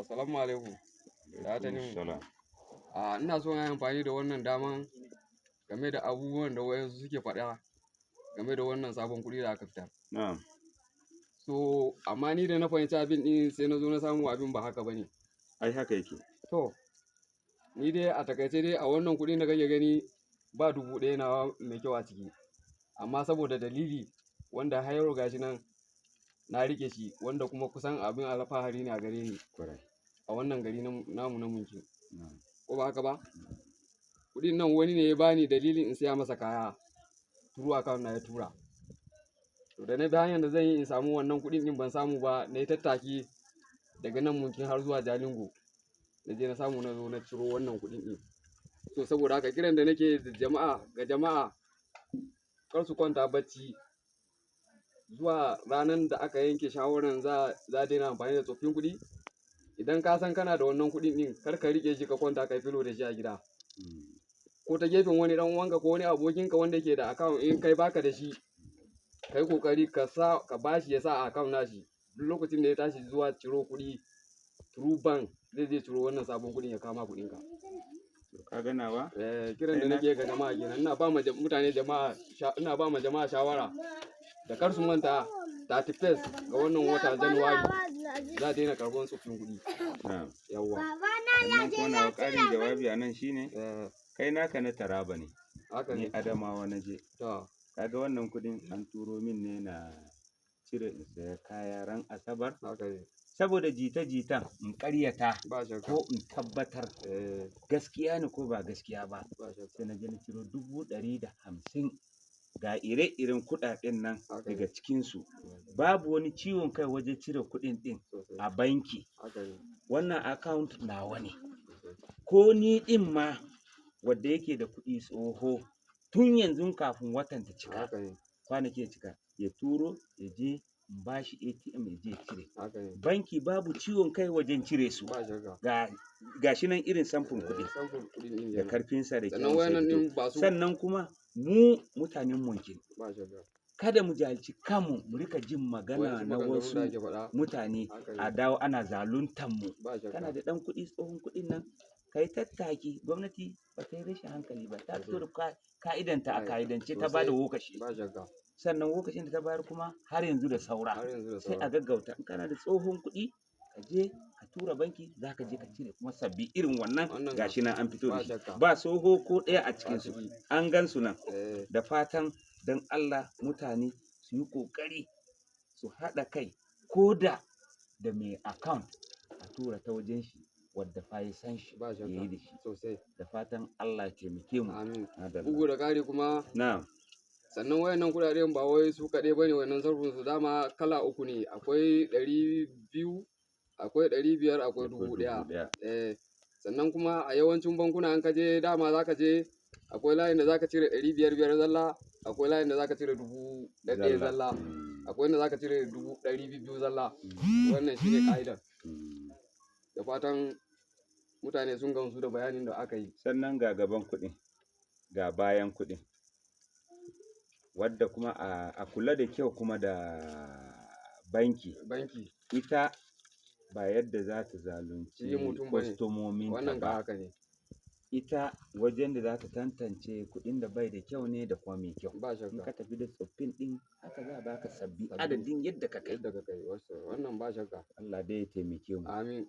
Assalamu alaikum. Da ta nemi. Salam. Ina so na yi amfani da wannan daman game da abubuwan da wayansu suke faɗa game da wannan sabon kuɗi da aka fitar. Na'am. So, amma ni da na fahimci abin ɗin sai na zo na samu abin ba haka ba ne. Ai haka yake. To, ni dai a takaice dai a wannan kuɗi da kake gani ba 1000 nawa mai kyau a ciki. Amma saboda dalili wanda har yau gashi nan na rike shi wanda kuma kusan abin alfahari ne a gare ni a wannan gari namu na Munki. Ko ba haka ba? Kuɗin nan wani ne ya bani dalilin in siya masa kaya turu account na ya tura. To da na bi hanyar da zan yi in samu wannan kuɗin ɗin ban samu ba, na yi tattaki daga nan Munki har zuwa Jalingo. Na je na samu na zo na ciro wannan kuɗin ɗin. So saboda haka kiran da nake da jama'a kar su kwanta bacci zuwa ranar da aka yanke shawaran za a daina amfani da tsoffin kuɗi. Idan ka san kana da wannan kuɗin ɗin kar ka riƙe shi ka kwanta kai filo da shi a gida. Ko ta gefen wani ɗan uwanka ko wani abokinka wanda ke da account in kai baka da shi, kai kokari ka bashi ya sa a account nashi. Duk lokacin da ya tashi zuwa ciro kuɗi through bank zai je ciro wannan sabon kuɗin ya kama kuɗinka. Ka gana ba? Kiran da nake ga jama'a kenan ina ba ma jama'a shawara da kar su manta 31st ga wannan wata Januwari za a daina karɓar tsoffin kuɗi. Yawwa. Sannan ko na ƙarin jawabi a nan shine kai naka na Taraba ne. Ni Adamawa na je. Kaga wannan kuɗin an turo min ne na cire in saya kaya ran Asabar. Saboda jita-jitan in ƙaryata ko in tabbatar gaskiya ne ko ba gaskiya ba. Sai na je na ciro 150,000 ga ire-iren kuɗaɗen nan daga cikinsu. Babu wani ciwon kai wajen cire kuɗin ɗin a banki. Wannan account nawa ne. Ko ni ɗin ma wadda yake da kuɗi tsoho tun yanzu kafin watan ta cika kwanaki ya cika ya turo ya je in bashi ATM ya je cire. Banki babu ciwon kai wajen cire su. Ga shi nan irin samfin kuɗi da karfinsa da kyau. Sannan kuma mu mutanen Munki kada mu jahilci kanmu mu rika jin magana na wasu mutane a dawo ana zaluntan mu. Kana da ɗan kuɗi tsohon kuɗin nan kai tattaki gwamnati ba ta yi rashin hankali ba ta fito da ka'idanta a ka'idance ta bada lokaci. Sannan lokacin da ta bayar kuma har yanzu da saura sai a gaggauta. In kana da tsohon kuɗi ka je ka tura banki za ka je ka cire kuma sabbi irin wannan gashi nan an fito da shi. Ba tsoho ko ɗaya a cikin su an gan su nan. Da fatan don Allah mutane su yi ƙoƙari su haɗa kai ko da mai account a tura ta wajen shi wadda fa ya san shi ya yi da shi sosai. Da fatan Allah ya taimake mu. Bugu da ƙari kuma sannan wayannan kuɗaɗen ba wai su kaɗai bane wannan sarfin su dama kala uku ne. Akwai 200, akwai 500, akwai 1000. Sannan kuma a yawancin bankuna an ka je dama za ka je akwai layin da za ka cire 500 zalla, akwai layin da za ka cire 1000 zalla, akwai inda za ka cire 200 zalla. Wannan shine ka'idar. Da fatan mutane sun gamsu da bayanin da aka yi. Sannan ga gaban kuɗin ga bayan kuɗin wadda kuma a kula da kyau kuma da banki ita ba yadda za ta zalunci kwastomomin ta ba. Ita wajen da za ta tantance kuɗin da bai da kyau ne da kuma mai kyau. In ka tafi da tsoffin ɗin haka za a baka sabbi adadin yadda ka kai. Wannan ba shakka. Allah dai ya taimake mu. Amin.